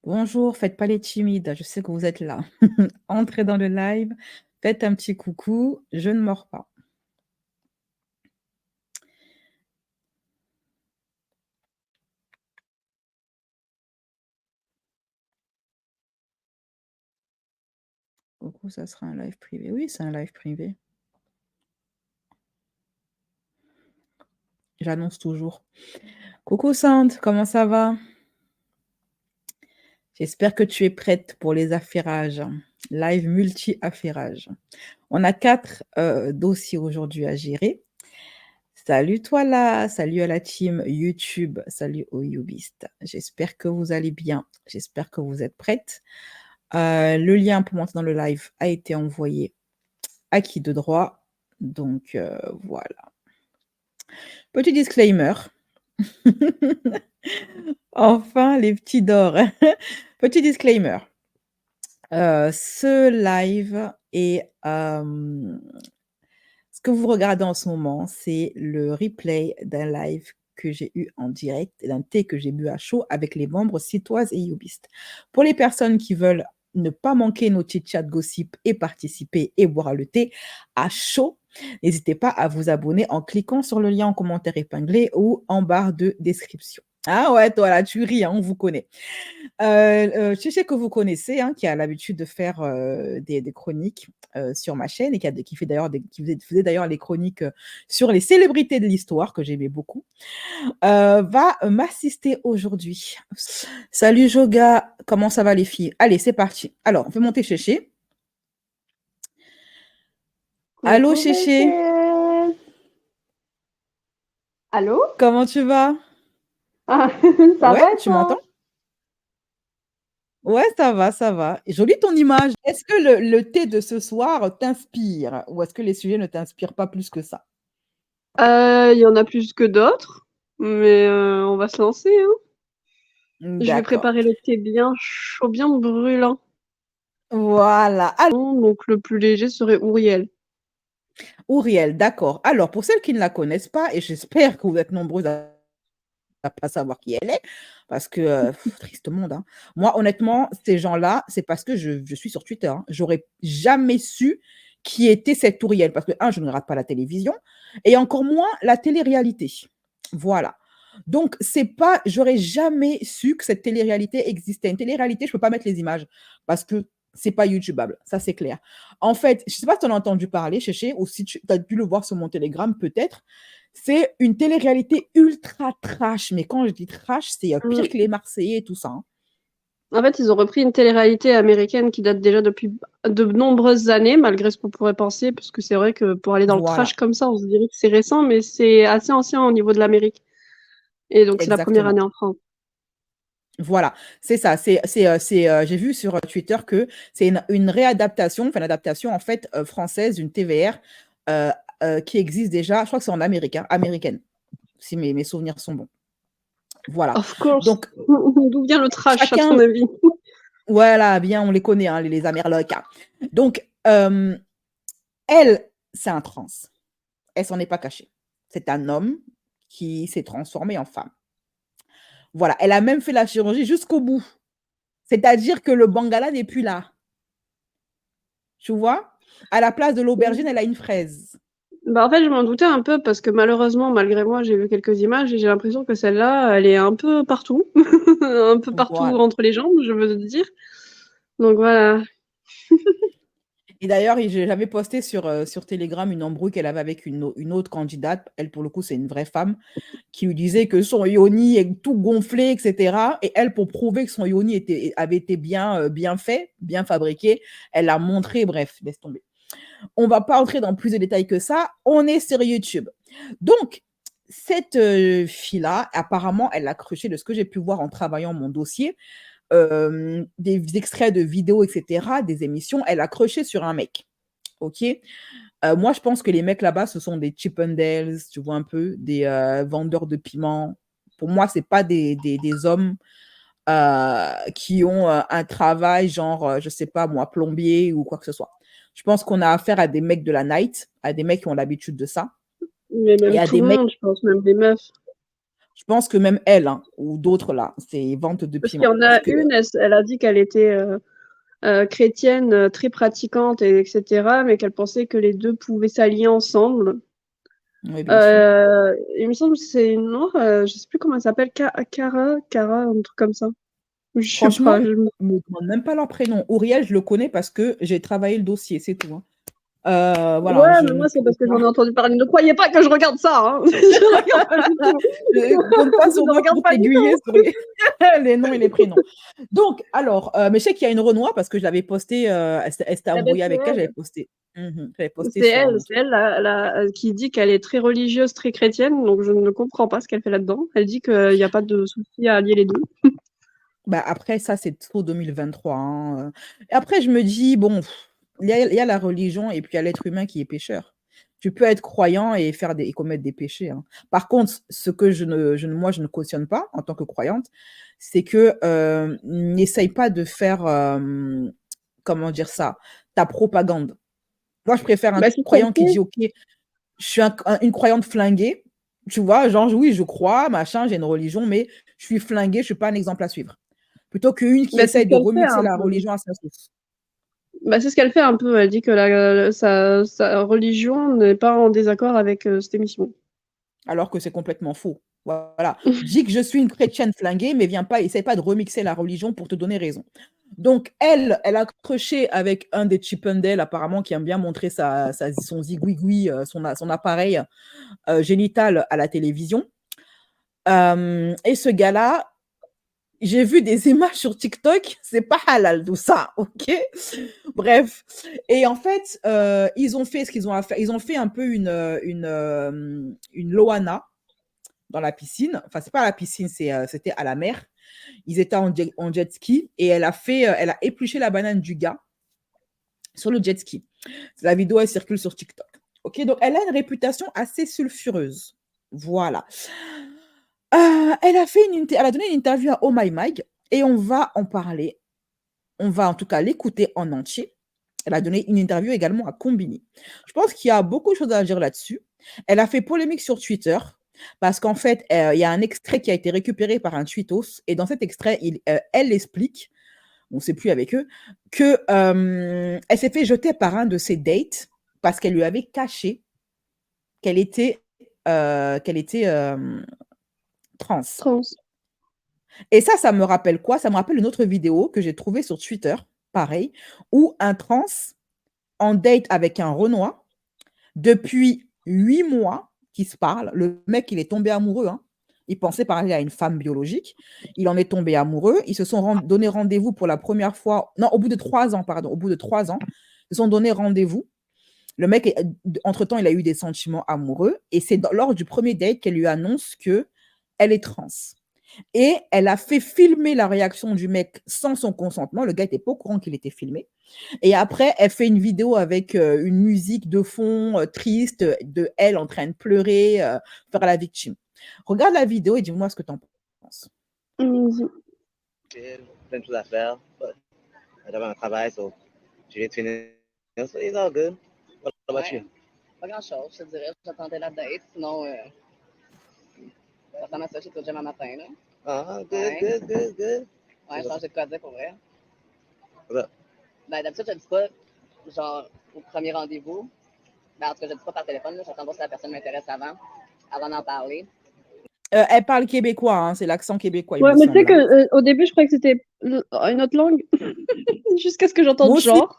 Bonjour, faites pas les timides, je sais que vous êtes là. Entrez dans le live, faites un petit coucou, je ne mords pas. Coucou, ça sera un live privé. Oui, c'est un live privé. J'annonce toujours. Coucou Sand, comment ça va? J'espère que tu es prête pour les affairages. Live multi-affairage. On a 4 dossiers aujourd'hui à gérer. Salut toi là, salut à la team YouTube, salut au Youbist. J'espère que vous allez bien, j'espère que vous êtes prêtes. Le lien pour monter dans le live a été envoyé à qui de droit. Donc voilà. Petit disclaimer. Enfin, les petits d'or. Petit disclaimer. Ce live est ce que vous regardez en ce moment, c'est le replay d'un live que j'ai eu en direct, d'un thé que j'ai bu à chaud avec les membres Citoises et Youbist. Pour les personnes qui veulent ne pas manquer nos chit-chat gossip et participer et boire le thé à chaud, n'hésitez pas à vous abonner en cliquant sur le lien en commentaire épinglé ou en barre de description. Ah ouais, toi là, tu ris, hein, on vous connaît. Je sais que vous connaissez, hein, qui a l'habitude de faire des chroniques sur ma chaîne et qui fait d'ailleurs faisait d'ailleurs les chroniques sur les célébrités de l'histoire, que j'aimais beaucoup, va m'assister aujourd'hui. Salut Joga, comment ça va les filles? Allez, c'est parti. Alors, on fait monter Chéché. Allô Coucou Chéché, Rachel. Allô? comment tu vas? Ah, ça Ouais, va et tu m'entends? toi? Ouais, ça va, ça va. Jolie ton image. Est-ce que le thé de ce soir t'inspire ou est-ce que les sujets ne t'inspirent pas plus que ça? Il y en a plus que d'autres, mais on va se lancer, hein. Je vais D'accord. préparer le thé bien chaud, bien brûlant. Voilà. Donc le plus léger serait Ouriel. Auriel, d'accord. Alors, pour celles qui ne la connaissent pas, et j'espère que vous êtes nombreuses à ne pas savoir qui elle est, parce que, triste monde, hein. Moi, honnêtement, ces gens-là, c'est parce que je suis sur Twitter, hein. J'aurais jamais su qui était cette Auriel, parce que, un, je ne regarde pas la télévision, et encore moins la télé-réalité. Voilà. Donc, c'est pas, j'aurais jamais su que cette télé-réalité existait. Une télé-réalité, je peux pas mettre les images, parce que c'est pas YouTubeable, ça c'est clair. En fait, je sais pas si tu en as entendu parler, Chéché, ou si tu as dû le voir sur mon Telegram, peut-être. C'est une télé-réalité ultra trash, mais quand je dis trash, c'est pire Mmh. que les Marseillais et tout ça, hein. En fait, ils ont repris une télé-réalité américaine qui date déjà depuis de nombreuses années, malgré ce qu'on pourrait penser, parce que c'est vrai que pour aller dans le trash Voilà, comme ça, on se dirait que c'est récent, mais c'est assez ancien au niveau de l'Amérique et donc c'est la première exactement. année en France. Voilà, c'est ça. J'ai vu sur Twitter que c'est une réadaptation, enfin une adaptation en fait française d'une TVR euh, qui existe déjà. Je crois que c'est en Amérique, hein, américaine, si mes souvenirs sont bons. Voilà. Of course. Donc D'où vient le trash, à ton chacun, avis? voilà, bien, on les connaît, hein, les Amerlocs, hein. Donc elle, c'est un trans. Elle s'en est pas cachée. C'est un homme qui s'est transformé en femme. Voilà, elle a même fait la chirurgie jusqu'au bout. C'est-à-dire que le Bangala n'est plus là. Tu vois? À la place de l'aubergine, elle a une fraise. Bah, en fait, je m'en doutais un peu parce que malheureusement, malgré moi, j'ai vu quelques images et j'ai l'impression que celle-là, elle est un peu partout, un peu partout Voilà. entre les jambes, je veux dire. Donc voilà. Et d'ailleurs, j'avais posté sur Telegram une embrouille qu'elle avait avec une autre candidate. Elle, pour le coup, c'est une vraie femme qui lui disait que son yoni est tout gonflé, etc. Et elle, pour prouver que son yoni avait été bien fait, bien fabriqué, elle a montré, bref, laisse tomber. On va pas entrer dans plus de détails que ça. On est sur YouTube. Donc, cette fille-là, apparemment, elle a cruché de ce que j'ai pu voir en travaillant mon dossier, des extraits de vidéos, etc., des émissions. Elle a crushé sur un mec. OK. Moi, je pense que les mecs là-bas, ce sont des Chippendales, tu vois un peu, des vendeurs de piments. Pour moi, c'est pas des hommes qui ont un travail genre, je sais pas moi, plombier ou quoi que ce soit. Je pense qu'on a affaire à des mecs de la night, à des mecs qui ont l'habitude de ça, Mais et même à tout des le mecs, monde, je pense, même les meufs. Je pense que même elle, hein, ou d'autres là, c'est vente de Parce qu'il y piment. en Parce a que, une, elle a dit qu'elle était chrétienne, très pratiquante, etc., mais qu'elle pensait que les deux pouvaient s'allier ensemble. oui, bien sûr. Il me semble que c'est une autre, je sais plus comment elle s'appelle, Cara, un truc comme ça. Je sais pas. Franchement, ne me demande même pas leur prénom. Auriel, je le connais parce que j'ai travaillé le dossier, c'est tout, hein. Voilà, Ouais, je mais ne moi, c'est pourrais parce que pas. j'en ai entendu parler. Ne croyez pas que je regarde ça, hein. Je regarde pas du tout. Je compte pas Je sur ne moi regarde pour pas du t'aiguiller tout. sur les, les noms et les prénoms. Donc, alors, mais je sais qu'il y a une Renoir parce que je l'avais posté, elle s'était Eh ben, embrouillée avec elle, j'avais posté. J'avais posté c'est sur elle, mon c'est truc. elle qui dit qu'elle est très religieuse, très chrétienne, donc je ne comprends pas ce qu'elle fait là-dedans. Elle dit qu'il n'y a pas de souci à allier les deux. Bah, après, ça, c'est trop 2023, hein. Et après, je me dis, bon, il y a la religion et puis il y a l'être humain qui est pécheur. Tu peux être croyant et et commettre des péchés, hein. Par contre, ce que moi, je ne cautionne pas en tant que croyante, c'est que n'essaye pas de faire, comment dire ça, ta propagande. Moi, je préfère un Bah, c'est ce qu'elle croyant qui fait. dit, OK, je suis une croyante flinguée, tu vois, genre, oui, je crois, machin, j'ai une religion, mais je suis flinguée, je suis pas un exemple à suivre. Plutôt qu'une qui Bah, c'est ce essaye de qu'elle fait remixer un la peu. religion à sa sauce. Bah, c'est ce qu'elle fait un peu. Elle dit que sa religion n'est pas en désaccord avec cette émission. Alors que c'est complètement faux. Voilà. Dis que je suis une chrétienne flinguée, mais viens pas, essaie pas de remixer la religion pour te donner raison. Donc, elle a accroché avec un des Chippendales, apparemment, qui aime bien montrer son zigouigoui, son appareil génital à la télévision. Et ce gars-là, j'ai vu des images sur TikTok, c'est pas halal tout ça, OK? Bref. Et en fait, ils ont fait ce qu'ils ont à faire. Ils ont fait un peu une Loana dans la piscine. Enfin, c'est pas à la piscine, c'était à la mer. Ils étaient en jet ski et elle a épluché la banane du gars sur le jet ski. La vidéo, elle circule sur TikTok. OK? Donc, elle a une réputation assez sulfureuse. Voilà. Elle a donné une interview à Oh My Mag et on va en parler. On va en tout cas l'écouter en entier. Elle a donné une interview également à Combini. Je pense qu'il y a beaucoup de choses à dire là-dessus. Elle a fait polémique sur Twitter parce qu'en fait, il y a un extrait qui a été récupéré par un tweetos et dans cet extrait, elle explique, on ne sait plus avec eux, que elle s'est fait jeter par un de ses dates parce qu'elle lui avait caché qu'elle était, trans. Trans. Et ça me rappelle quoi? Ça me rappelle une autre vidéo que j'ai trouvée sur Twitter, pareil, où un trans en date avec un Renoir depuis 8 mois qu'ils se parlent. Le mec, il est tombé amoureux, hein. Il pensait parler à une femme biologique. Il en est tombé amoureux. Ils se sont donné rendez-vous pour la première fois. Non, au bout de 3 ans, pardon. Au bout de 3 ans, ils se sont donné rendez-vous. Le mec, entre-temps, il a eu des sentiments amoureux. Et c'est lors du premier date qu'elle lui annonce que elle est trans. Et elle a fait filmer la réaction du mec sans son consentement. Le gars n'était pas au courant qu'il était filmé. Et après, elle fait une vidéo avec une musique de fond triste de elle en train de pleurer, faire la victime. Regarde la vidéo et dis-moi ce que tu en penses. Plein de choses à faire. J'avais un travail, so je viens de finir. So it's all good. What about you? Pas grand-chose, je te dirais. J'attendais la date. Sinon, ça m'a sorti tout le gym matin. Là. Good, Ouais. good. Ouais, je pense que j'ai de quoi dire pour vrai. What's up? Ben, d'habitude, je dis pas, genre, au premier rendez-vous. Ben, en tout cas, je dis pas par téléphone. Là. J'attends voir si la personne m'intéresse avant d'en parler. Elle parle québécois, hein, c'est l'accent québécois, il Ouais, me mais tu sais semble, hein. que au début, je croyais que c'était une autre langue, jusqu'à ce que j'entende Moi aussi, genre.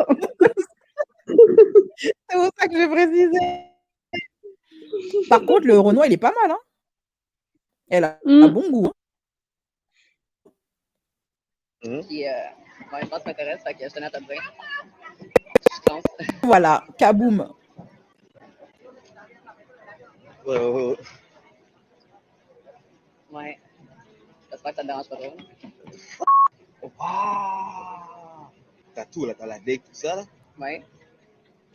c'est pour ça que j'ai précisé. Par contre, le Renoir, il est pas mal, hein. Elle a un bon goût, hein. Puis, ouais, je pense que ça m'intéresse, fait que je tenais à te le dire. Je pense. Voilà, kaboum. Ouais. Ouais. J'espère que ça te dérange pas trop. Wow! T'as tout, là. T'as la date, tout ça, là. Ouais.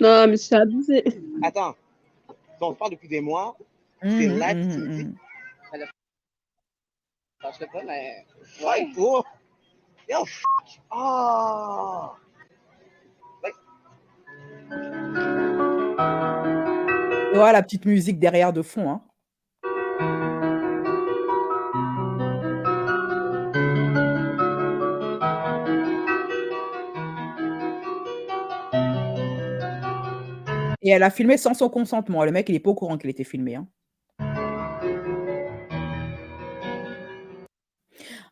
Non, mais c'est abusé. Attends. On se parle depuis des mois. C'est Mhm, là que mhm, tu me dis. mhm. Je sais pas, mais. Ouais, Ouais. toi. Yo, Ah! Et voilà la petite musique derrière de fond, hein. Et elle a filmé sans son consentement. Le mec, il est pas au courant qu'il était filmé, hein.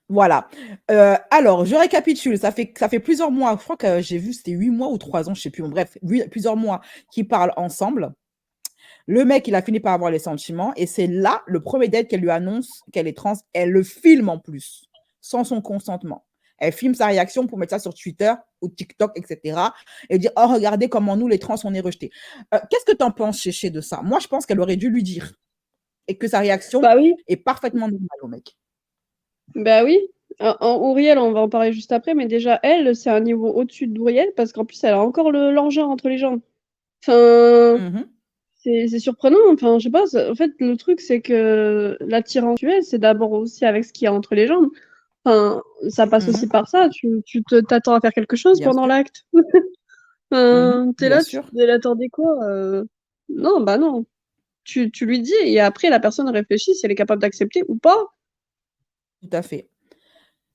Voilà. Alors, je récapitule. Ça fait plusieurs mois. Je crois que j'ai vu, c'était 8 mois ou 3 ans, je sais plus. Bon, bref, plusieurs mois qu'ils parlent ensemble. Le mec, il a fini par avoir les sentiments. Et c'est là, le premier date qu'elle lui annonce qu'elle est trans. Elle le filme en plus, sans son consentement. Elle filme sa réaction pour mettre ça sur Twitter ou TikTok, etc. Et dire, oh, regardez comment nous, les trans, on est rejetés. Qu'est-ce que tu en penses, Chéché, de ça? Moi, je pense qu'elle aurait dû lui dire. Et que sa réaction Bah oui, est parfaitement normale au mec. bah oui. Auriel, on va en parler juste après, mais déjà, elle, c'est un niveau au-dessus d'Auriel parce qu'en plus, elle a encore l'engin entre les jambes. Enfin, Mhm. c'est surprenant. Enfin, je sais pas. En fait, le truc, c'est que l'attirance sexuelle, c'est d'abord aussi avec ce qu'il y a entre les jambes. Enfin, ça passe aussi Mhm. par ça. Tu t'attends à faire quelque chose Bien pendant sûr. l'acte. Mhm. T'es Bien là, sûr. elle attendait quoi? Non, bah non. Tu lui dis et après, la personne réfléchit si elle est capable d'accepter ou pas. Tout à fait.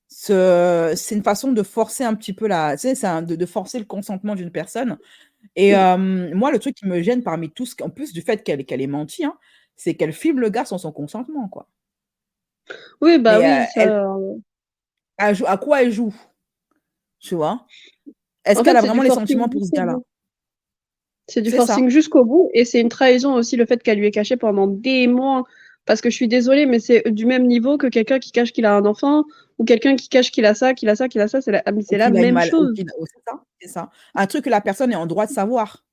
C'est une façon de forcer un petit peu tu sais, de forcer le consentement d'une personne. Et moi, le truc qui me gêne parmi tout en plus du fait qu'elle ait menti, hein, c'est qu'elle filme le gars sans son consentement, quoi. Oui, bah Mais oui, elle joue, à quoi elle joue? Tu vois? Est-ce en qu'elle fait, a c'est du vraiment les forcing sentiments pour ce jusqu'au gars-là? bout. C'est du C'est forcing ça. jusqu'au bout et c'est une trahison aussi le fait qu'elle lui ait caché pendant des mois. Parce que je suis désolée, mais c'est du même niveau que quelqu'un qui cache qu'il a un enfant ou quelqu'un qui cache qu'il a ça, qu'il a ça, qu'il a ça. Ou C'est la qu'il a une même mal, ou chose. qu'il c'est ça, c'est ça. Un truc que la personne est en droit de savoir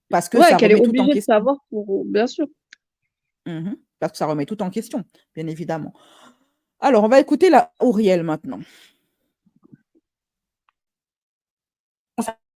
parce que Ouais, ça qu'elle est remet tout en obligée de question. savoir pour, bien sûr. Mhm. Parce que ça remet tout en question, bien évidemment. Alors, on va écouter la Auriel maintenant.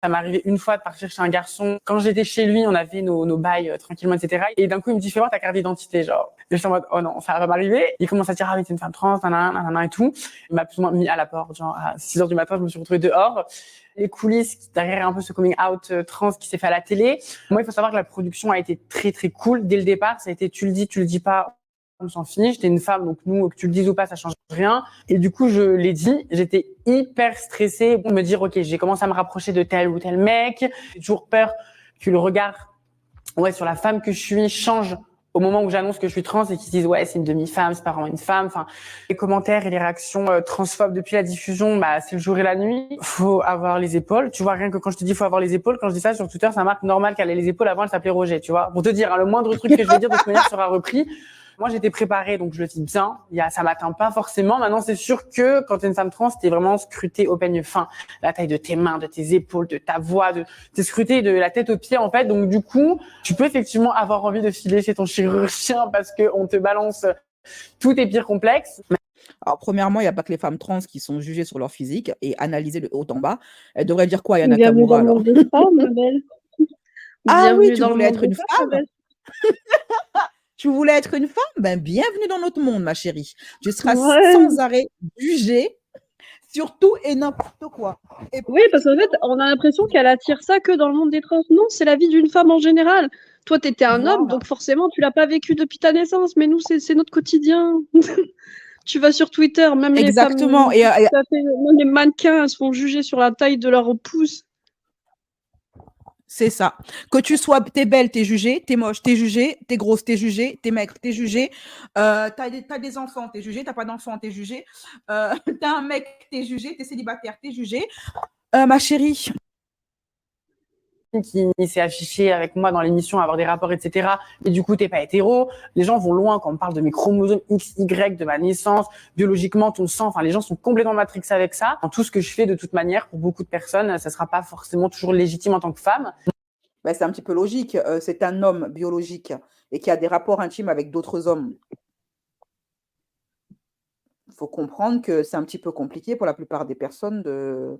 Ça m'est arrivé une fois de partir chez un garçon. Quand j'étais chez lui, on avait nos bails tranquillement, etc. Et d'un coup, il me dit, fais voir ta carte d'identité, genre. Et je suis en mode, oh non, ça va m'arriver. Il commence à dire, ah oui, t'es une femme trans, nanana, et tout. Il m'a plus ou moins mis à la porte, genre, à 6 heures du matin, je me suis retrouvée dehors. Les coulisses derrière un peu ce coming out trans qui s'est fait à la télé. Moi, il faut savoir que la production a été très, très cool. Dès le départ, ça a été, tu le dis pas, on s'en fiche. J'étais une femme, donc nous, que tu le dises ou pas, ça change rien. Et du coup, je l'ai dit, j'étais hyper stressée pour me dire, ok, j'ai commencé à me rapprocher de tel ou tel mec. J'ai toujours peur que le regard, sur la femme que je suis change au moment où j'annonce que je suis trans et qu'ils se disent, ouais, c'est une demi-femme, c'est pas vraiment une femme. Enfin, les commentaires et les réactions transphobes depuis la diffusion, bah, c'est le jour et la nuit. Faut avoir les épaules. Tu vois, rien que quand je te dis faut avoir les épaules, quand je dis ça sur Twitter, ça marque normal qu'elle ait les épaules. Avant, elle s'appelait Roger, tu vois. Pour te dire, hein, le moindre truc que je vais dire de toute manière sera repris. Moi, j'étais préparée, donc je le dis bien. Ça m'atteint pas forcément. Maintenant, c'est sûr que quand t'es une femme trans, t'es vraiment scrutée au peigne fin. La taille de tes mains, de tes épaules, de ta voix, t'es scrutée de la tête aux pieds, en fait. Donc, du coup, tu peux effectivement avoir envie de filer chez ton chirurgien parce qu'on te balance tous tes pires complexes. Alors, premièrement, il n'y a pas que les femmes trans qui sont jugées sur leur physique et analysées de haut en bas. Elle devrait dire quoi, Yana Bienvenue dans Nakamura, le alors? monde des femmes, ma belle. Ah oui, Bienvenue tu dans le voulais monde être des une femmes, ma femme? belle. Tu voulais être une femme? Ben, bienvenue dans notre monde, ma chérie. Tu seras Ouais. sans arrêt jugée sur tout et n'importe quoi. Et Oui, parce qu'en fait, on a l'impression qu'elle attire ça que dans le monde des trans. Non, c'est la vie d'une femme en général. Toi, t'étais un homme, voilà. donc forcément, tu l'as pas vécu depuis ta naissance, mais nous, c'est notre quotidien. Tu vas sur Twitter, même les femmes, Exactement. tout à fait, même les mannequins, elles se font juger sur la taille de leur pouce. C'est ça. Que tu sois, t'es belle, t'es jugée, t'es moche, t'es jugée, t'es grosse, t'es jugée, t'es maigre, t'es jugée, t'as des enfants, t'es jugée, t'as pas d'enfants, t'es jugée, t'as un mec, t'es jugée, t'es célibataire, t'es jugée. Ma chérie. Qui s'est affiché avec moi dans l'émission, avoir des rapports, etc. Et du coup, t'es pas hétéro. Les gens vont loin quand on parle de mes chromosomes XY, de ma naissance, biologiquement, ton sang. Enfin, les gens sont complètement matrixés avec ça. Dans tout ce que je fais, de toute manière, pour beaucoup de personnes, ça sera pas forcément toujours légitime en tant que femme. Ben, c'est un petit peu logique. C'est un homme biologique et qui a des rapports intimes avec d'autres hommes. Il faut comprendre que c'est un petit peu compliqué pour la plupart des personnes de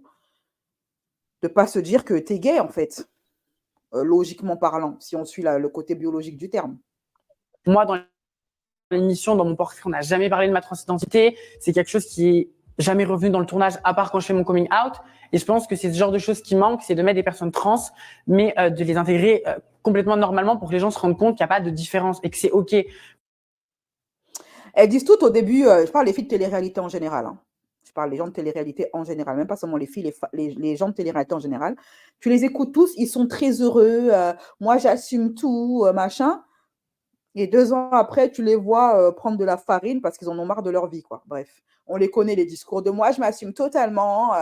pas se dire que t'es gay, en fait. Logiquement parlant, si on suit le côté biologique du terme. Moi, dans l'émission, dans mon portrait, on n'a jamais parlé de ma transidentité. C'est quelque chose qui est jamais revenu dans le tournage, à part quand je fais mon coming out. Et je pense que c'est ce genre de choses qui manque, c'est de mettre des personnes trans, mais de les intégrer complètement normalement pour que les gens se rendent compte qu'il n'y a pas de différence et que c'est OK. Elles disent toutes au début, je parle des filles de télé-réalité en général, hein. je parle des gens de télé-réalité en général, même pas seulement les filles, les gens de télé-réalité en général, tu les écoutes tous, ils sont très heureux, moi j'assume tout, machin. Et 2 ans après, tu les vois prendre de la farine parce qu'ils en ont marre de leur vie, quoi. Bref, on les connaît, les discours de moi, je m'assume totalement.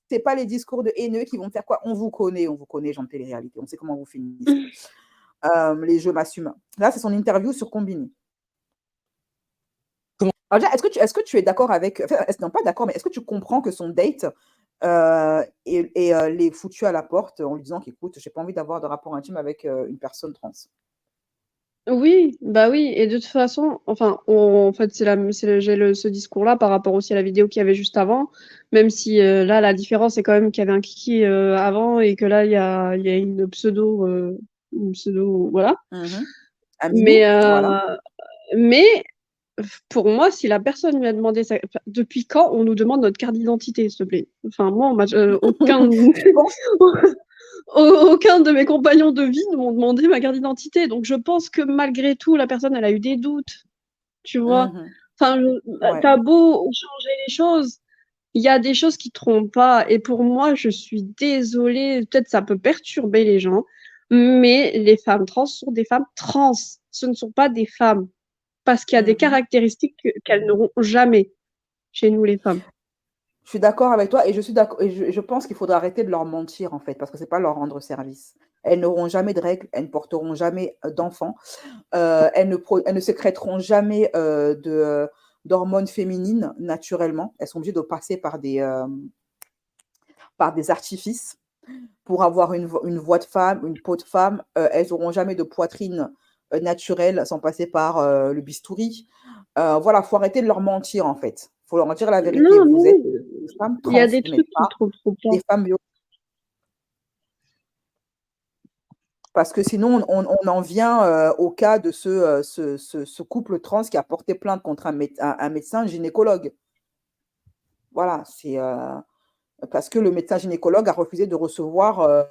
C'est pas les discours de haineux qui vont faire quoi. On vous connaît, gens de télé-réalité, on sait comment vous finissez. Les jeux m'assument. Là, c'est son interview sur Combini. Comment Alors déjà, est-ce que tu es d'accord avec, enfin, non pas d'accord, mais est-ce que tu comprends que son date l'ait foutu à la porte en lui disant qu'écoute, j'ai pas envie d'avoir de rapport intime avec une personne trans. Oui, bah oui, et de toute façon, enfin, en fait, ce discours-là par rapport aussi à la vidéo qu'il y avait juste avant, même si là, la différence, c'est quand même qu'il y avait un kiki avant et que là, il y a une pseudo, voilà. Un Mais, minou, voilà. mais pour moi, si la personne lui a demandé ça, enfin, depuis quand on nous demande notre carte d'identité, s'il te plaît? Enfin, moi, aucun, Je pense. aucun de mes compagnons de vie ne m'ont demandé ma carte d'identité. Donc, je pense que malgré tout, la personne, elle a eu des doutes, tu vois. Enfin, Ouais. t'as beau changer les choses, il y a des choses qui trompent pas. Et pour moi, je suis désolée, peut-être ça peut perturber les gens, mais les femmes trans sont des femmes trans. Ce ne sont pas des femmes. Parce qu'il y a des caractéristiques qu'elles n'auront jamais chez nous, les femmes. Je suis d'accord avec toi et je suis d'accord et je pense qu'il faudra arrêter de leur mentir en fait parce que c'est pas leur rendre service. Elles n'auront jamais de règles, elles ne porteront jamais d'enfants, elles ne sécrèteront jamais d'hormones féminines naturellement. Elles sont obligées de passer par des artifices pour avoir une voix de femme, une peau de femme. Elles n'auront jamais de poitrine naturelle sans passer par le bistouri. Voilà, faut arrêter de leur mentir en fait. Faut leur dire la vérité. Non, Vous non, êtes des femmes il y trans, a des vous n'êtes trucs qui pas ne tromperont pas. des femmes bio. Parce que sinon, on en vient au cas de ce couple trans qui a porté plainte contre un médecin gynécologue. Voilà, c'est parce que le médecin gynécologue a refusé de recevoir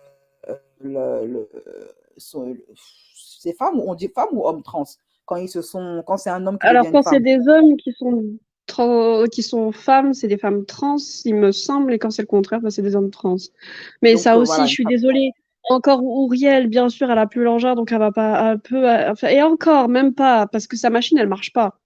ces femmes, on dit femmes ou hommes trans, quand c'est un homme qui Alors, devient une quand c'est femme. des hommes qui sont femmes, c'est des femmes trans, il me semble, et quand c'est le contraire, bah, c'est des hommes trans. Mais Donc ça aussi, voilà, je une suis femme. désolée. Encore Ouriel, bien sûr, elle a plus l'engin, donc elle va pas un peu. Enfin, et encore, même pas, parce que sa machine, elle marche pas.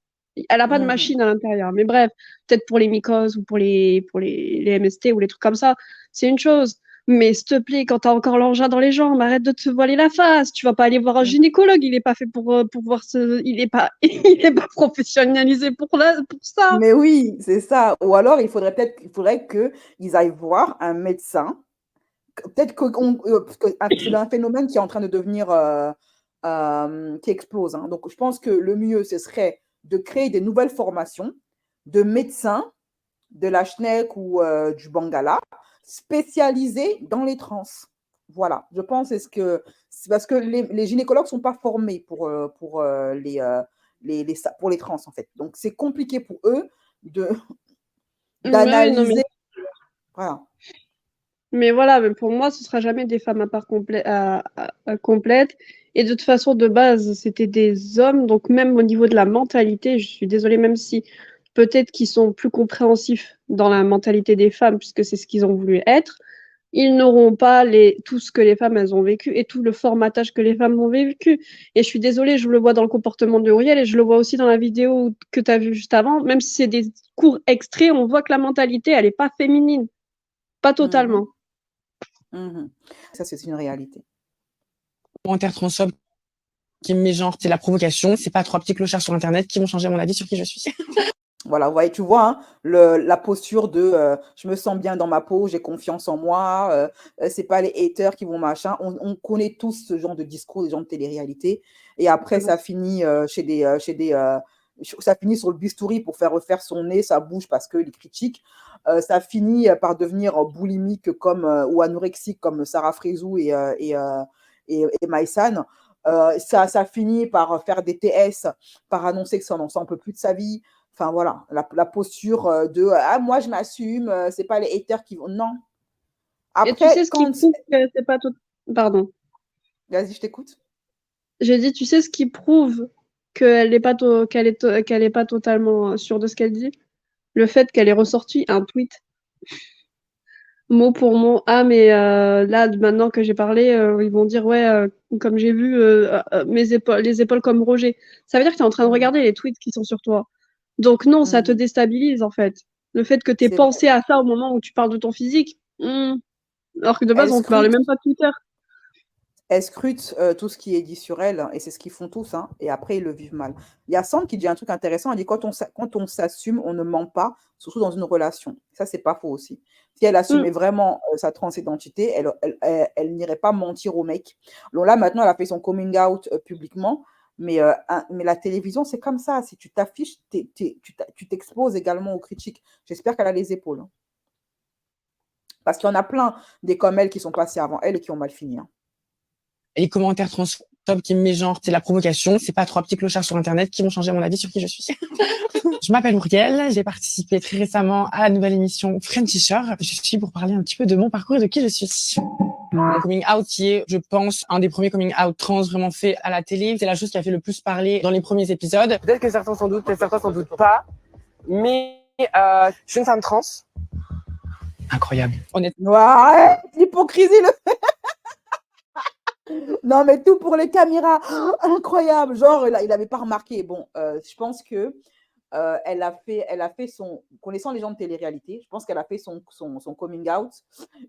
Elle a pas de machine à l'intérieur. Mais bref, peut-être pour les mycoses ou pour les MST ou les trucs comme ça, c'est une chose. Mais s'il te plaît, quand t'as encore l'engin dans les jambes, arrête de te voiler la face. Tu vas pas aller voir un gynécologue. Il est pas fait pour voir il est pas, il est pas professionnalisé pour ça. Mais oui, c'est ça. Ou alors, il faudrait qu'ils aillent voir un médecin. Peut-être parce que c'est un phénomène qui est en train de devenir, qui explose. Hein. Donc, je pense que le mieux, ce serait de créer des nouvelles formations de médecins de la SNEC ou du Bangala spécialisés dans les trans. Voilà, je pense c'est parce que les gynécologues ne sont pas formés pour les trans, en fait. Donc, c'est compliqué pour eux d'analyser. Ouais, Voilà. mais voilà, mais pour moi, ce sera jamais des femmes à part complète. Et de toute façon, de base, c'était des hommes. Donc même au niveau de la mentalité, je suis désolée, même si peut-être qu'ils sont plus compréhensifs dans la mentalité des femmes, puisque c'est ce qu'ils ont voulu être, ils n'auront pas tout ce que les femmes elles ont vécu et tout le formatage que les femmes ont vécu. Et je suis désolée, je le vois dans le comportement de Uriel et je le vois aussi dans la vidéo que tu as vue juste avant. Même si c'est des courts extraits, on voit que la mentalité, elle n'est pas féminine. Pas totalement. Ça, c'est une réalité. Commentaire transphobe qui me met genre, c'est la provocation, c'est pas 3 petits clochards sur Internet qui vont changer mon avis sur qui je suis. Voilà, ouais, tu vois, hein, la posture de je me sens bien dans ma peau, j'ai confiance en moi, c'est pas les haters qui vont machin. On connaît tous ce genre de discours des gens de télé-réalité. Et après, ça finit ça finit sur le bistouri pour faire refaire son nez, sa bouche parce qu'il critique. Ça finit par devenir boulimique ou anorexique comme Sarah Frézou et Maïsan. Ça finit par faire des TS, par annoncer que ça n'en peut plus de sa vie. Enfin voilà, la posture de moi je m'assume, c'est pas les haters qui vont. Non. Et tu sais Après, ce qui prouve que c'est pas tout. Pardon. Vas-y, je t'écoute. J'ai dit, tu sais ce qui prouve qu'elle n'est pas, qu'elle est pas totalement sûre de ce qu'elle dit? le fait qu'elle ait ressorti un tweet mot pour mot. Ah, mais là, maintenant que j'ai parlé, ils vont dire, ouais, comme j'ai vu les épaules comme Roger. Ça veut dire que tu es en train de Mhm. regarder les tweets qui sont sur toi. Donc non, ça te Mhm. déstabilise en fait. Le fait que tu aies C'est vrai. pensé à ça au moment où tu parles de ton physique. Alors que de base, Elle on ne parlait scrute, même pas de Twitter. elle scrute tout ce qui est dit sur elle, et c'est ce qu'ils font tous, hein, et après ils le vivent mal. Il y a Sand qui dit un truc intéressant, elle dit quand on s'assume, on ne ment pas, surtout dans une relation. Ça, c'est pas faux aussi. Si elle Mm. assumait vraiment sa transidentité, elle n'irait pas mentir au mec. Donc là, maintenant, elle a fait son coming out publiquement, mais la télévision, c'est comme ça. Si tu t'affiches, tu t'exposes également aux critiques. J'espère qu'elle a les épaules, hein. Parce qu'il y en a plein des comme elle qui sont passés avant elle et qui ont mal fini, hein. Les commentaires transphobes qui me mégenrent, c'est la provocation. C'est pas trois petits clochards sur Internet qui vont changer mon avis sur qui je suis. Je m'appelle Muriel. J'ai participé très récemment à la nouvelle émission Frenchisher. Je suis pour parler un petit peu de mon parcours et de qui je suis. Mon coming out qui est, je pense, un des premiers coming out trans vraiment fait à la télé. C'est la chose qui a fait le plus parler dans les premiers épisodes. Peut-être que certains s'en doutent, peut-être certains s'en doutent pas. Mais je suis une femme trans. Incroyable. Honnêtement. Ouais, l'hypocrisie, non, mais tout pour les caméras. Oh, incroyable. Genre, il n'avait pas remarqué. Bon, je pense que elle a fait son, connaissant les gens de télé-réalité, je pense qu'elle a fait son coming out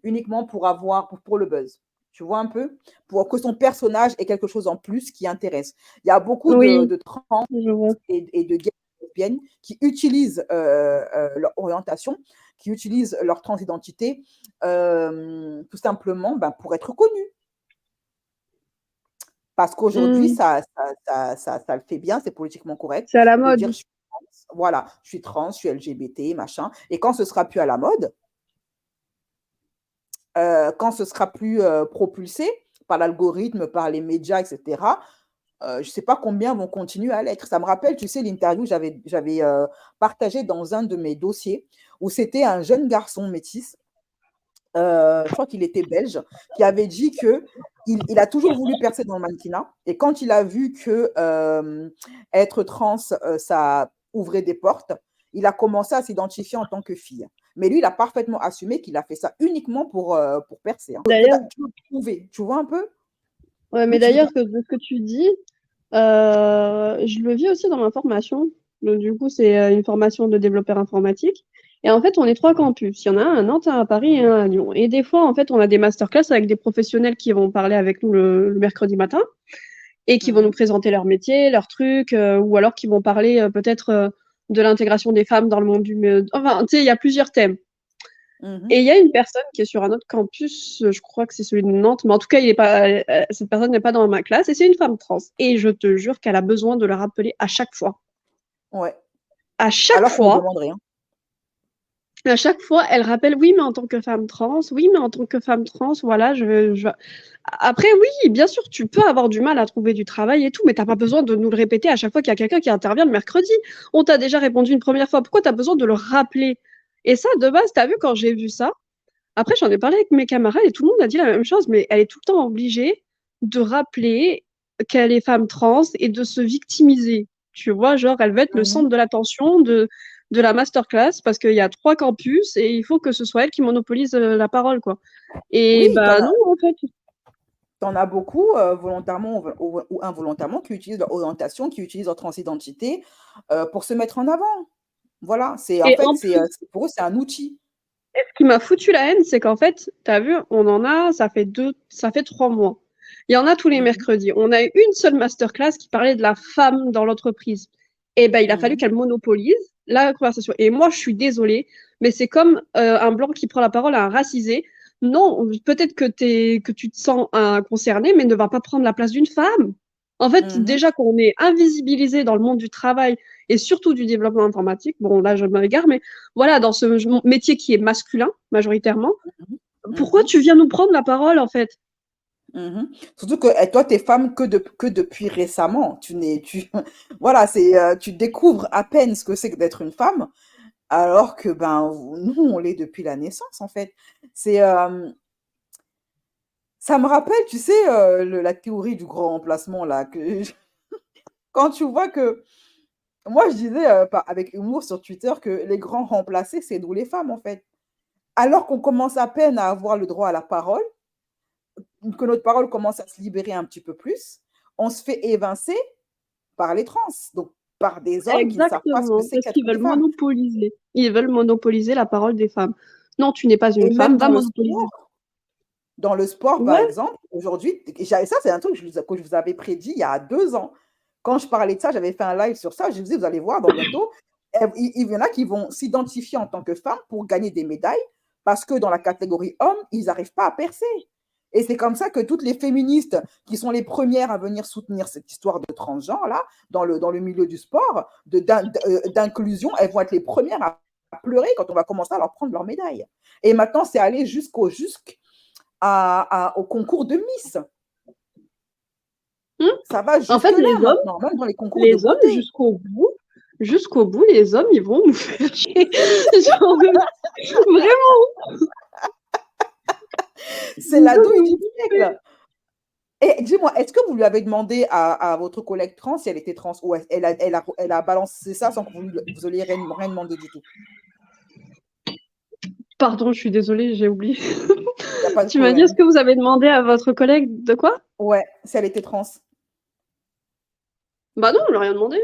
uniquement pour le buzz. Tu vois un peu? Pour que son personnage ait quelque chose en plus qui intéresse. Il y a beaucoup Oui, de trans je vois. et de gays lesbiennes qui utilisent leur orientation, qui utilisent leur transidentité tout simplement pour être connus. Parce qu'aujourd'hui, Mm. ça le fait bien, c'est politiquement correct C'est à la de dire mode. je suis trans, voilà, je suis trans, je suis LGBT, machin. Et quand ce sera plus à la mode, quand ce sera plus propulsé par l'algorithme, par les médias, etc., je ne sais pas combien vont continuer à l'être. Ça me rappelle, tu sais, l'interview que j'avais partagée dans un de mes dossiers où c'était un jeune garçon métis, je crois qu'il était belge, qui avait dit que il a toujours voulu percer dans le mannequinat. Et quand il a vu que être trans, ça ouvrait des portes, il a commencé à s'identifier en tant que fille. Mais lui, il a parfaitement assumé qu'il a fait ça uniquement pour percer, hein. D'ailleurs, Tu veux prouver, tu vois un peu? ouais, mais Lui, tu veux d'ailleurs, de ce que tu dis, je le vis aussi dans ma formation. Donc, du coup, c'est une formation de développeur informatique. Et en fait, on est 3 campus. Il y en a un à Nantes, un à Paris et un à Lyon. Et des fois, en fait, on a des masterclass avec des professionnels qui vont parler avec nous le mercredi matin et qui vont nous présenter leur métier, leurs trucs, ou alors qui vont parler peut-être de l'intégration des femmes dans le monde Enfin, tu sais, il y a plusieurs thèmes. Et il y a une personne qui est sur un autre campus, je crois que c'est celui de Nantes, mais en tout cas, cette personne n'est pas dans ma classe, et c'est une femme trans. Et je te jure qu'elle a besoin de le rappeler à chaque fois. Ouais. À chaque Alors qu'on ne fois, demande rien. elle rappelle, oui, mais en tant que femme trans, oui, mais en tant que femme trans, voilà, Après, oui, bien sûr, tu peux avoir du mal à trouver du travail et tout, mais t'as pas besoin de nous le répéter à chaque fois qu'il y a quelqu'un qui intervient le mercredi. On t'a déjà répondu une première fois, pourquoi t'as besoin de le rappeler? Et ça, de base, t'as vu, quand j'ai vu ça, après, j'en ai parlé avec mes camarades et tout le monde a dit la même chose, mais elle est tout le temps obligée de rappeler qu'elle est femme trans et de se victimiser. Tu vois, genre, elle veut être le centre de l'attention de la masterclass parce qu'il y a 3 campus et il faut que ce soit elle qui monopolise la parole, quoi. Et Oui, bah non, en fait. t'en as beaucoup, volontairement ou involontairement, qui utilisent leur orientation, qui utilisent leur transidentité pour se mettre en avant. Voilà, Et en pour eux, c'est un outil. ce qui m'a foutu la haine, c'est qu'en fait, tu as vu, on en a, ça fait 3 mois. Il y en a tous les Mhm, mercredis. On a eu une seule masterclass qui parlait de la femme dans l'entreprise. Et ben, il a fallu mhm, qu'elle monopolise la conversation. Et moi, je suis désolée, mais c'est comme un blanc qui prend la parole à un racisé. Non, peut-être que tu te sens concerné, mais ne va pas prendre la place d'une femme. En fait, mhm, déjà qu'on est invisibilisé dans le monde du travail et surtout du développement informatique, bon, là, je m'égare, mais voilà, dans ce métier qui est masculin, majoritairement, pourquoi mhm, tu viens nous prendre la parole, en fait? mhm. Surtout que toi, tu es femme que depuis récemment. Voilà, tu découvres à peine ce que c'est que d'être une femme, alors que nous, on l'est depuis la naissance, en fait. C'est, ça me rappelle, tu sais, la théorie du grand remplacement, là, quand tu vois que Moi, je disais avec humour sur Twitter que les grands remplacés, c'est nous les femmes, en fait. Alors qu'on commence à peine à avoir le droit à la parole, que notre parole commence à se libérer un petit peu plus, on se fait évincer par les trans, donc par des hommes qui ne savent pas ce que Exactement, c'est parce qu'être qu'ils une veulent femme. monopoliser. Ils veulent monopoliser la parole des femmes. Non, tu n'es pas Et une même femme, va dans le monopoliser. sport. Dans le sport, par Ouais, exemple, aujourd'hui, ça, c'est un truc que je vous avais prédit il y a 2 ans. Quand je parlais de ça, j'avais fait un live sur ça. Je disais, vous allez voir, dans bientôt, il y en a qui vont s'identifier en tant que femmes pour gagner des médailles parce que dans la catégorie homme, ils n'arrivent pas à percer. Et c'est comme ça que toutes les féministes qui sont les premières à venir soutenir cette histoire de transgenre-là, dans le milieu du sport, d'inclusion, elles vont être les premières à pleurer quand on va commencer à leur prendre leur médaille. Et maintenant, c'est aller au concours de Miss. Ça va en fait, jusque-là maintenant, même dans les concours de les hommes, beauté. jusqu'au bout, les hommes, ils vont nous faire chier. Genre, vraiment. C'est la douille du siècle. Et dis-moi, est-ce que vous lui avez demandé à votre collègue trans si elle était trans ou elle a balancé ça sans que vous ayez rien demandé du tout? Pardon, je suis désolée, j'ai oublié. Il n'y a pas de Tu m'as dit, est-ce problème. que vous avez demandé à votre collègue de quoi? Ouais, si elle était trans. Bah non, on lui a rien demandé.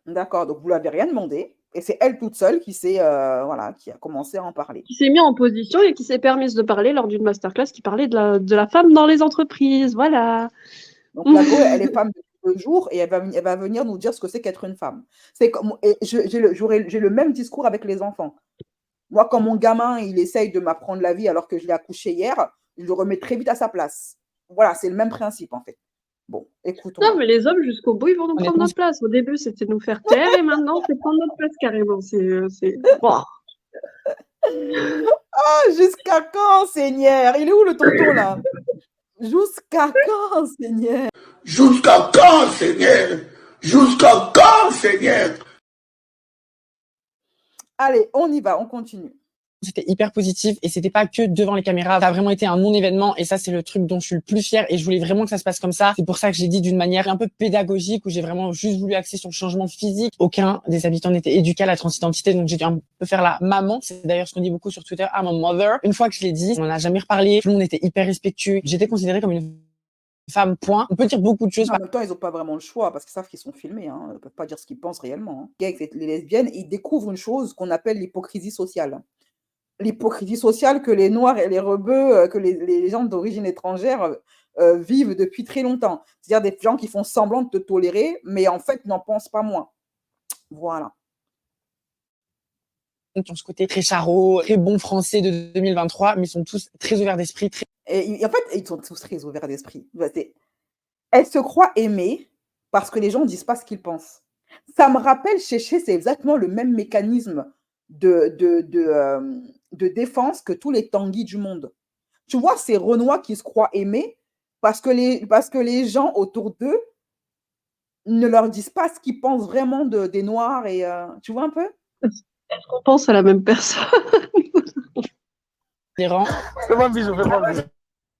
D'accord, donc vous lui avez rien demandé. Et c'est elle toute seule voilà, qui a commencé à en parler. Qui s'est mis en position et qui s'est permise de parler lors d'une masterclass qui parlait de la femme dans les entreprises. Voilà. Donc la go, elle est femme depuis 2 jours et elle va venir nous dire ce que c'est qu'être une femme. J'ai le même discours avec les enfants. Moi, quand mon gamin, il essaye de m'apprendre la vie alors que je l'ai accouché hier, je le remets très vite à sa place. Voilà, c'est le même principe, en fait. Bon, écoute, Non, mais les hommes, jusqu'au bout, ils vont nous prendre Honnêtement, notre place. Au début, c'était nous faire taire et maintenant, c'est prendre notre place carrément. Wow. jusqu'à quand, Seigneur? Il est où le tonton, là? Jusqu'à quand, Seigneur? Jusqu'à quand, Seigneur? Jusqu'à quand, Seigneur? Allez, on y va, on continue. c'était hyper positif et c'était pas que devant les caméras. Ça a vraiment été un non-événement et ça, c'est le truc dont je suis le plus fière et je voulais vraiment que ça se passe comme ça. C'est pour ça que j'ai dit d'une manière un peu pédagogique où j'ai vraiment juste voulu axer sur le changement physique. Aucun des habitants n'était éduqué à la transidentité, donc j'ai dû un peu faire la maman. C'est d'ailleurs ce qu'on dit beaucoup sur Twitter, I'm a mother. Une fois que je l'ai dit, on n'en a jamais reparlé. Tout le monde était hyper respectueux. J'étais considérée comme une femme, point. On peut dire beaucoup de choses. En même temps, ils n'ont pas vraiment le choix parce qu'ils savent qu'ils sont filmés. Hein. Ils ne peuvent pas dire ce qu'ils pensent réellement. Hein. Les gays et les lesbiennes, ils découvrent une chose qu'on appelle l'hypocrisie sociale. L'hypocrisie sociale que les Noirs et les rebeux, que les gens d'origine étrangère vivent depuis très longtemps. C'est-à-dire des gens qui font semblant de te tolérer, mais en fait n'en pensent pas moins. Voilà. Qui ont ce côté très charot, très bon français de 2023, mais ils sont tous très ouverts d'esprit. Et en fait, ils sont tous très ouverts d'esprit. Elle se croit aimée parce que les gens ne disent pas ce qu'ils pensent. Ça me rappelle, Chéché, c'est exactement le même mécanisme de défense que tous les Tanguy du monde. Tu vois, ces Renois qui se croient aimés parce que les gens autour d'eux ne leur disent pas ce qu'ils pensent vraiment des Noirs. Et tu vois un peu? Est-ce qu'on pense à la même personne? Les rangs. Fais-moi un bisou, fais-moi un bisou.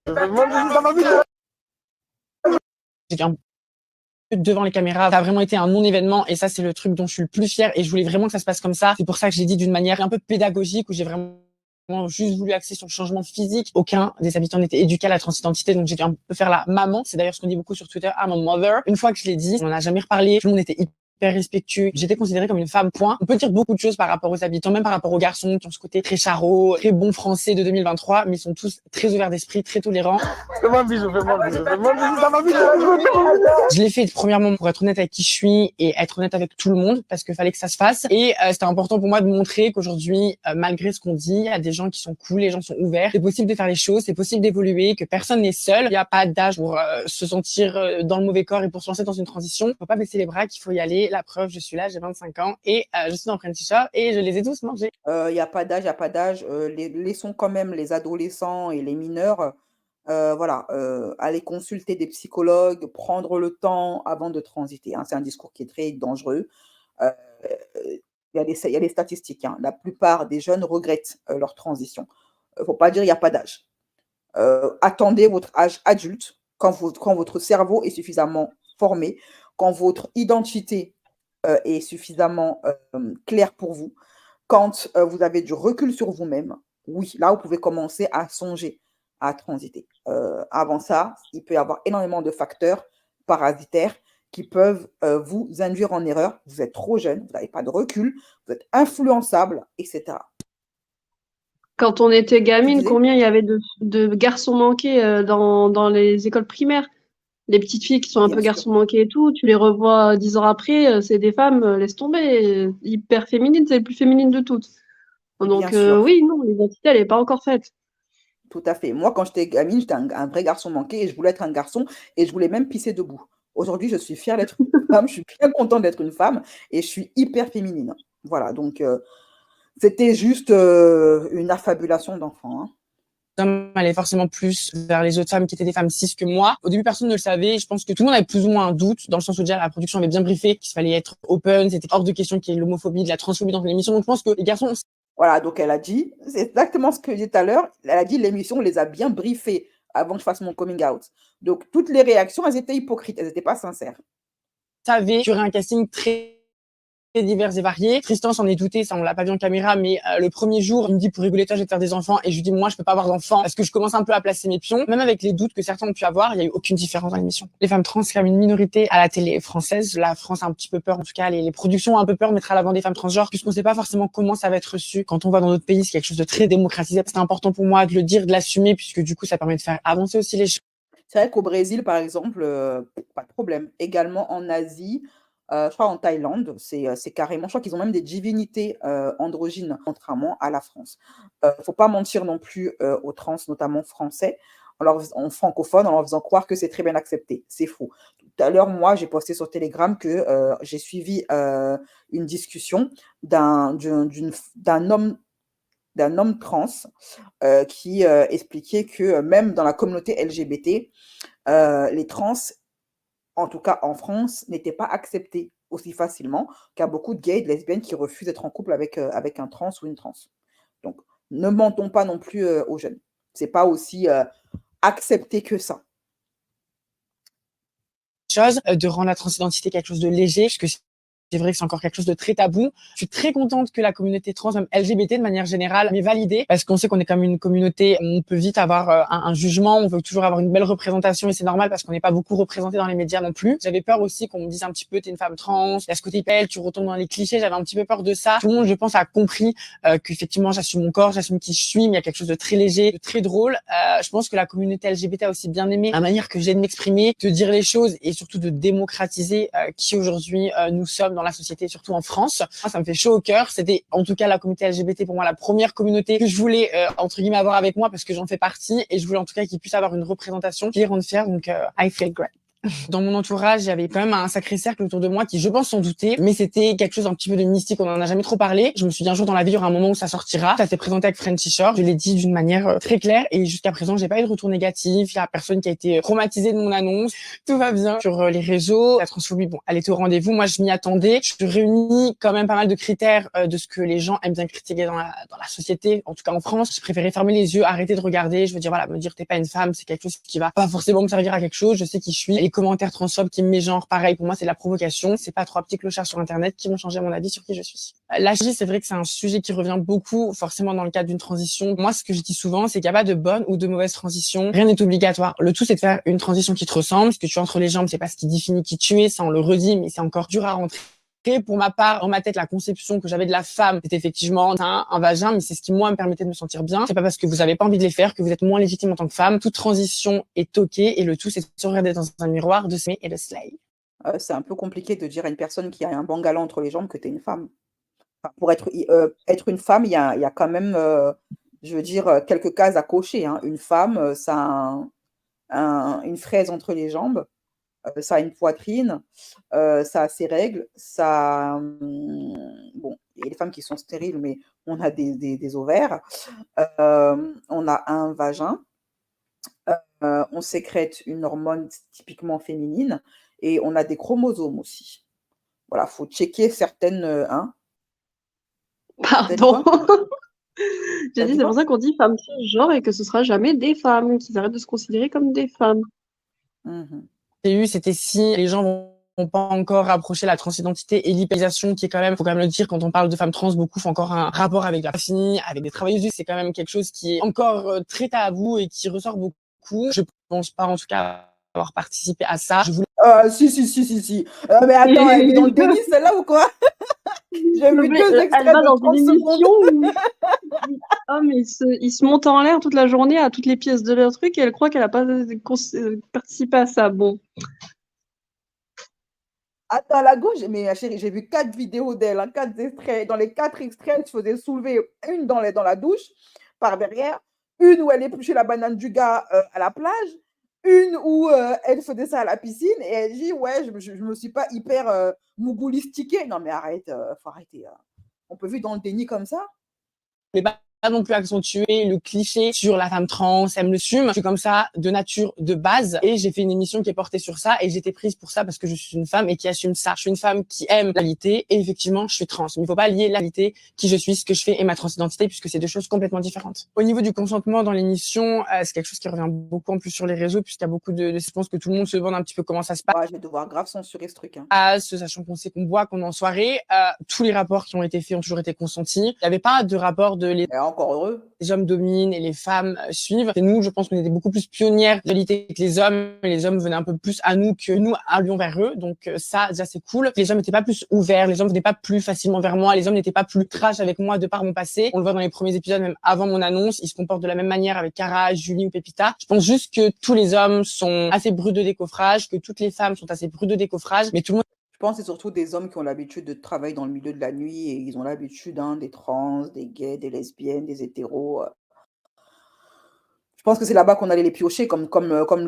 Fais-moi un bisou, ça m'a bisou. J'étais un peu devant les caméras. Ça a vraiment été un non-événement et ça, c'est le truc dont je suis le plus fière et je voulais vraiment que ça se passe comme ça. C'est pour ça que j'ai dit d'une manière un peu pédagogique où j'ai vraiment juste voulu axer sur le changement physique. Aucun des habitants n'était éduqué à la transidentité, donc j'ai dû un peu faire la maman. C'est d'ailleurs ce qu'on dit beaucoup sur Twitter, I'm a mother. Une fois que je l'ai dit, on n'en a jamais reparlé. Tout le monde était hyper respectueux. J'étais considérée comme une femme, point. On peut dire beaucoup de choses par rapport aux habitants, même par rapport aux garçons qui ont ce côté très charot, très bon français de 2023, mais ils sont tous très ouverts d'esprit, très tolérants. Fais-moi un bisou, fais-moi un bisou. Fais-moi un bisou, ça m'a bisou. Je l'ai fait premièrement pour être honnête avec qui je suis et être honnête avec tout le monde parce qu'il fallait que ça se fasse. Et c'était important pour moi de montrer qu'aujourd'hui, malgré ce qu'on dit, il y a des gens qui sont cool, les gens sont ouverts. C'est possible de faire les choses, c'est possible d'évoluer, que personne n'est seul. Il n'y a pas d'âge pour se sentir dans le mauvais corps et pour se lancer dans une transition. Faut pas baisser les bras, qu'il faut y aller. La preuve, je suis là, j'ai 25 ans et je suis dans Prentis Shop et je les ai tous mangés. Il n'y a pas d'âge, il n'y a pas d'âge. Laissons quand même les adolescents et les mineurs voilà, aller consulter des psychologues, prendre le temps avant de transiter. Hein. C'est un discours qui est très dangereux. Euh, il y a des statistiques. Hein. La plupart des jeunes regrettent leur transition. Il ne faut pas dire qu'il n'y a pas d'âge. Attendez votre âge adulte quand votre cerveau est suffisamment formé, quand votre identité est suffisamment clair pour vous, quand vous avez du recul sur vous-même, oui, là, vous pouvez commencer à songer à transiter. Avant ça, il peut y avoir énormément de facteurs parasitaires qui peuvent vous induire en erreur. Vous êtes trop jeune, vous n'avez pas de recul, vous êtes influençable, etc. Quand on était Tu gamine, disais? combien il y avait de garçons manqués dans les écoles primaires? Les petites filles qui sont un Bien peu sûr, garçons manqués et tout, tu les revois 10 ans après, c'est des femmes, laisse tomber, hyper féminines, c'est les plus féminines de toutes. bien Donc sûr, oui, non, l'identité, elle n'est pas encore faite. tout à fait. Moi, quand j'étais gamine, j'étais un vrai garçon manqué et je voulais être un garçon et je voulais même pisser debout. Aujourd'hui, je suis fière d'être une femme, je suis bien contente d'être une femme et je suis hyper féminine. Voilà, donc c'était juste une affabulation d'enfant, hein. Hommes allaient forcément plus vers les autres femmes qui étaient des femmes cis que moi. Au début, personne ne le savait. Je pense que tout le monde avait plus ou moins un doute, dans le sens où déjà la production avait bien briefé qu'il fallait être open, c'était hors de question qu'il y ait l'homophobie, de la transphobie dans l'émission. Donc je pense que les garçons, Voilà, donc elle a dit, c'est exactement ce que je disais tout à l'heure, elle a dit l'émission les a bien briefés avant que je fasse mon coming out. Donc toutes les réactions, elles étaient hypocrites, elles n'étaient pas sincères. savaient qu'il y aurait un casting très divers et variés. Tristan s'en est douté, ça on l'a pas vu en caméra, mais le premier jour, il me dit pour rigoler, toi je vais te faire des enfants, et je lui dis moi je peux pas avoir d'enfants parce que je commence un peu à placer mes pions. Même avec les doutes que certains ont pu avoir, il y a eu aucune différence dans l'émission. Les femmes trans, c'est comme une minorité à la télé française. La France a un petit peu peur, en tout cas les productions ont un peu peur de mettre à l'avant des femmes transgenres, puisqu'on sait pas forcément comment ça va être reçu. Quand on va dans d'autres pays, c'est quelque chose de très démocratisé. C'est important pour moi de le dire, de l'assumer, puisque du coup ça permet de faire avancer aussi les choses. C'est vrai qu'au Brésil, par exemple, pas de problème. Également en Asie, je crois en Thaïlande, c'est carrément, je crois qu'ils ont même des divinités androgynes, contrairement à la France. Faut pas mentir non plus aux trans, notamment français, en francophone, en leur faisant croire que c'est très bien accepté. C'est faux. Tout à l'heure, moi, j'ai posté sur Telegram que j'ai suivi une discussion d'un homme trans qui expliquait que même dans la communauté LGBT, les trans, en tout cas en France, n'étaient pas acceptés aussi facilement, car beaucoup de gays et de lesbiennes qui refusent d'être en couple avec un trans ou une trans. Donc, ne mentons pas non plus aux jeunes. C'est pas aussi accepté que ça. De rendre la transidentité quelque chose de léger, puisque c'est vrai que c'est encore quelque chose de très tabou. Je suis très contente que la communauté trans, même LGBT de manière générale, m'ait validée, parce qu'on sait qu'on est comme une communauté, on peut vite avoir un jugement, on veut toujours avoir une belle représentation, et c'est normal parce qu'on n'est pas beaucoup représenté dans les médias non plus. J'avais peur aussi qu'on me dise un petit peu, t'es une femme trans, il y a ce côté belle, tu retombes dans les clichés, j'avais un petit peu peur de ça. Tout le monde, je pense, a compris qu'effectivement, j'assume mon corps, j'assume qui je suis, mais il y a quelque chose de très léger, de très drôle. Je pense que la communauté LGBT a aussi bien aimé la manière que j'ai de m'exprimer, de dire les choses, et surtout de démocratiser qui aujourd'hui nous sommes dans la société, surtout en France. Moi, ça me fait chaud au cœur. C'était en tout cas la communauté LGBT pour moi la première communauté que je voulais entre guillemets avoir avec moi, parce que j'en fais partie, et je voulais en tout cas qu'ils puissent avoir une représentation qui les rende fiers. Donc I feel great. Dans mon entourage, il y avait quand même un sacré cercle autour de moi qui, je pense, s'en doutait, mais c'était quelque chose d'un petit peu de mystique, on en a jamais trop parlé. Je me suis dit un jour dans la vie, il y aura un moment où ça sortira. Ça s'est présenté avec Frenchy Shore, je l'ai dit d'une manière très claire, et jusqu'à présent, j'ai pas eu de retour négatif, il y a personne qui a été traumatisé de mon annonce. Tout va bien sur les réseaux. La transphobie, bon, elle était au rendez-vous, moi je m'y attendais. Je réunis quand même pas mal de critères de ce que les gens aiment bien critiquer dans la société, en tout cas en France. Je préférais fermer les yeux, arrêter de regarder. Je veux dire, voilà, me dire t'es pas une femme, c'est quelque chose qui va pas forcément me servir à quelque chose. Je sais qui je suis. Les commentaires transphobes qui me mégenrent, pareil, pour moi c'est de la provocation. C'est pas trois petits clochards sur internet qui vont changer mon avis sur qui je suis. L'âge, c'est vrai que c'est un sujet qui revient beaucoup, forcément dans le cadre d'une transition. Moi, ce que je dis souvent, c'est qu'il n'y a pas de bonne ou de mauvaise transition. Rien n'est obligatoire. Le tout, c'est de faire une transition qui te ressemble. Ce que tu as entre les jambes, c'est pas ce qui définit qui tu es. Ça, on le redit, mais c'est encore dur à rentrer. Pour ma part, dans ma tête, la conception que j'avais de la femme, c'était effectivement un vagin, mais c'est ce qui, moi, me permettait de me sentir bien. C'est pas parce que vous avez pas envie de les faire que vous êtes moins légitime en tant que femme. Toute transition est OK, et le tout, c'est de se regarder dans un miroir, de s'aimer et de slay. C'est un peu compliqué de dire à une personne qui a un bangalan entre les jambes que tu es une femme. Enfin, pour être une femme, il y a quand même, je veux dire, quelques cases à cocher, hein. Une femme, ça a une fraise entre les jambes, ça a une poitrine, ça a ses règles, bon, il y a des femmes qui sont stériles, mais on a des ovaires, on a un vagin, on sécrète une hormone typiquement féminine, et on a des chromosomes aussi. Voilà, faut checker certaines, hein. Pardon. J'ai T'as dit, dit c'est pour quoi? ça qu'on dit femmes cisgenres et que ce sera jamais des femmes, qu'ils arrêtent de se considérer comme des femmes. Mmh. J'ai eu, c'était si les gens vont pas encore rapproché la transidentité et l'hyperisation qui est quand même, faut quand même le dire, quand on parle de femmes trans, beaucoup font encore un rapport avec la famille, avec des travailleuses du sexe. C'est quand même quelque chose qui est encore très tabou et qui ressort beaucoup. Je pense pas, en tout cas, avoir participé à ça. Je voulais... Si. Mais attends, elle est dans le déni, celle-là, ou quoi? J'ai vu 2 Elle extraits va de dans 30 une secondes. émission où ah, mais ils se montent en l'air toute la journée à toutes les pièces de leur truc et elle croit qu'elle a pas participé à ça. Bon. Attends, à la gauche, mais ma chérie, j'ai vu 4 vidéos d'elle, hein, 4 extraits. Dans les 4 extraits, elle se faisait soulever une dans la douche, par derrière, une où elle épluchait la banane du gars à la plage, une où elle faisait ça à la piscine, et elle dit, ouais, je me suis pas hyper mougoulistiquée. Non, mais arrête, faut arrêter. On peut vivre dans le déni comme ça? Mais pas non plus accentuer le cliché sur la femme trans, elle me le sume. Je suis comme ça de nature, de base. Et j'ai fait une émission qui est portée sur ça et j'étais prise pour ça parce que je suis une femme et qui assume ça. Je suis une femme qui aime la réalité et effectivement, je suis trans. Mais il faut pas lier la réalité, qui je suis, ce que je fais et ma transidentité puisque c'est deux choses complètement différentes. Au niveau du consentement dans l'émission, c'est quelque chose qui revient beaucoup en plus sur les réseaux puisqu'il y a beaucoup je pense que tout le monde se demande un petit peu comment ça se passe. Ouais, je vais devoir grave censurer ce truc. Hein. Sachant qu'on sait qu'on boit, qu'on est en soirée, tous les rapports qui ont été faits ont toujours été consentis. Il n'y avait pas de rapport de Et encore heureux. les hommes dominent et les femmes suivent. Et nous, je pense qu'on était beaucoup plus pionnières de réalité que les hommes. Et les hommes venaient un peu plus à nous que nous allions vers eux. Donc ça, déjà, c'est cool. Les hommes n'étaient pas plus ouverts. Les hommes venaient pas plus facilement vers moi. Les hommes n'étaient pas plus trash avec moi de par mon passé. On le voit dans les premiers épisodes, même avant mon annonce. Ils se comportent de la même manière avec Cara, Julie ou Pépita. Je pense juste que tous les hommes sont assez bruts de décoffrage, que toutes les femmes sont assez brutes de décoffrage. Mais tout le monde... Je pense que c'est surtout des hommes qui ont l'habitude de travailler dans le milieu de la nuit et ils ont l'habitude des trans, des gays, des lesbiennes, des hétéros. Je pense que c'est là-bas qu'on allait les piocher comme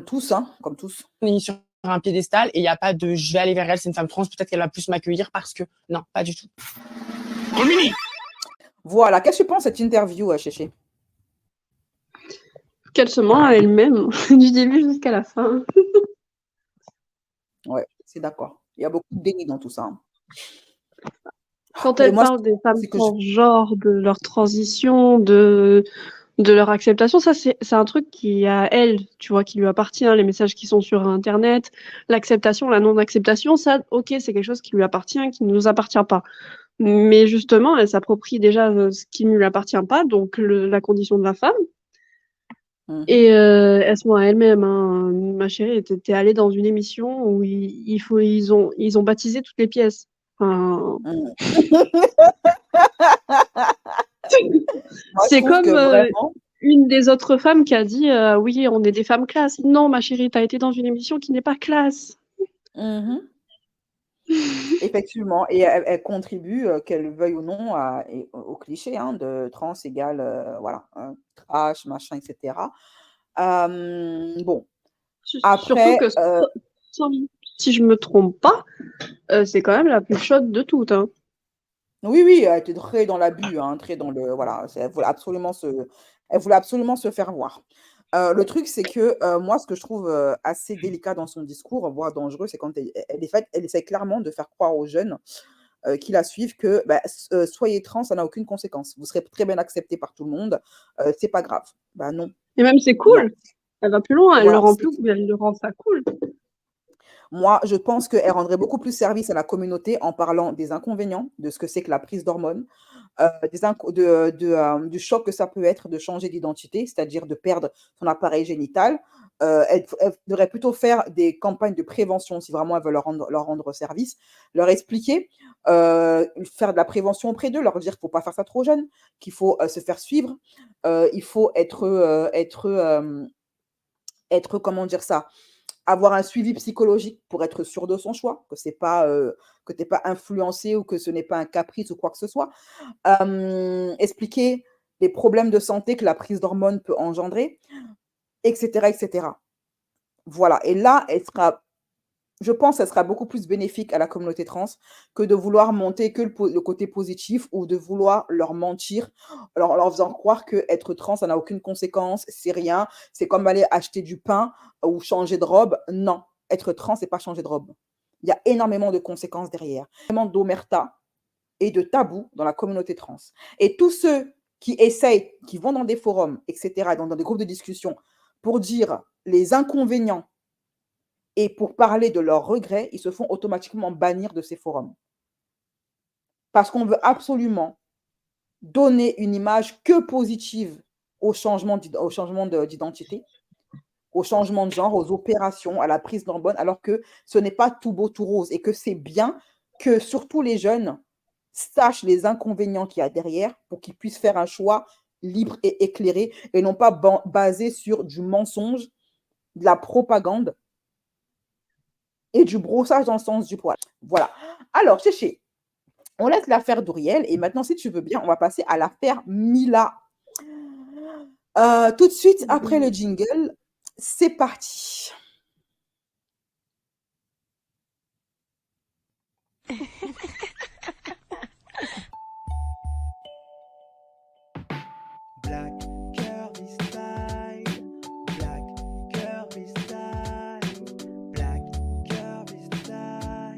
tous, hein, comme tous. On est mis sur un piédestal et il n'y a pas de je vais aller vers elle, c'est une femme trans, peut-être qu'elle va plus m'accueillir parce que non, pas du tout. Voilà, qu'est-ce que tu penses de cette interview, Chéché? Qu'elle se ment à elle-même du début jusqu'à la fin. Ouais, c'est d'accord. Il y a beaucoup de déni dans tout ça. Hein. Quand elle parle des femmes transgenres, de leur transition, de leur acceptation, ça c'est un truc qui à elle, tu vois, qui lui appartient, les messages qui sont sur internet, l'acceptation, la non-acceptation, ça, ok, c'est quelque chose qui lui appartient, qui ne nous appartient pas. Mais justement, elle s'approprie déjà ce qui ne lui appartient pas, donc la condition de la femme. Et elle se ment à elle-même. Hein. Ma chérie, t'es allée dans une émission où ils ont baptisé toutes les pièces. Enfin... C'est comme vraiment... une des autres femmes qui a dit oui, on est des femmes classe. Non, ma chérie, t'as été dans une émission qui n'est pas classe. Effectivement, et elle contribue, qu'elle veuille ou non, au cliché de trans égale voilà, trash, machin, etc. Bon, après... Surtout que, si je me trompe pas, c'est quand même la plus chaude de toutes. Hein. Oui, elle était très dans l'abus, très dans le... Voilà, elle voulait absolument se faire voir. Le truc, c'est que moi, ce que je trouve assez délicat dans son discours, voire dangereux, c'est quand elle essaie clairement de faire croire aux jeunes qui la suivent que soyez trans, ça n'a aucune conséquence. Vous serez très bien accepté par tout le monde, c'est pas grave. Bah non. Et même c'est cool. Non. Elle va plus loin, elle le rend ça cool. Moi, je pense qu'elle rendrait beaucoup plus service à la communauté en parlant des inconvénients, de ce que c'est que la prise d'hormones, du choc que ça peut être de changer d'identité, c'est-à-dire de perdre son appareil génital. Elle devrait plutôt faire des campagnes de prévention si vraiment elle veut leur rendre service, leur expliquer, faire de la prévention auprès d'eux, leur dire qu'il ne faut pas faire ça trop jeune, qu'il faut se faire suivre, il faut comment dire ça, avoir un suivi psychologique pour être sûr de son choix, que c'est pas que tu n'es pas influencé ou que ce n'est pas un caprice ou quoi que ce soit. Expliquer les problèmes de santé que la prise d'hormones peut engendrer, etc., etc. Voilà. Et là, je pense qu'elle sera beaucoup plus bénéfique à la communauté trans que de vouloir monter que le côté positif ou de vouloir leur mentir, leur faisant croire qu'être trans, ça n'a aucune conséquence, c'est rien, c'est comme aller acheter du pain ou changer de robe. Non, être trans, c'est pas changer de robe. Il y a énormément de conséquences derrière, énormément d'omerta et de tabous dans la communauté trans. Et tous ceux qui essayent, qui vont dans des forums, etc., dans des groupes de discussion, pour dire les inconvénients et pour parler de leurs regrets, ils se font automatiquement bannir de ces forums. Parce qu'on veut absolument donner une image que positive au changement d'identité, au changement de genre, aux opérations, à la prise d'hormones, alors que ce n'est pas tout beau, tout rose, et que c'est bien que surtout les jeunes sachent les inconvénients qu'il y a derrière pour qu'ils puissent faire un choix libre et éclairé, et non pas basé sur du mensonge, de la propagande et du brossage dans le sens du poil. Voilà. Alors, Chéché, on laisse l'affaire d'Ouriel, et maintenant, si tu veux bien, on va passer à l'affaire Mila. Tout de suite, après le jingle, c'est parti. Black curvy style, black curvy style, black curvy style,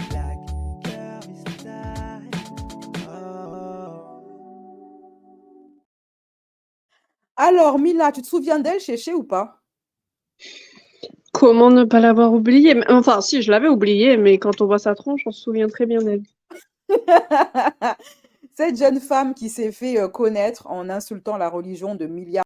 black curvy style. Oh. Alors, Mila, tu te souviens d'elle, Chéché, ou pas? Comment ne pas l'avoir oublié? Enfin, si, je l'avais oublié, mais quand on voit sa tronche, on se souvient très bien d'elle. Cette jeune femme qui s'est fait connaître en insultant la religion de milliards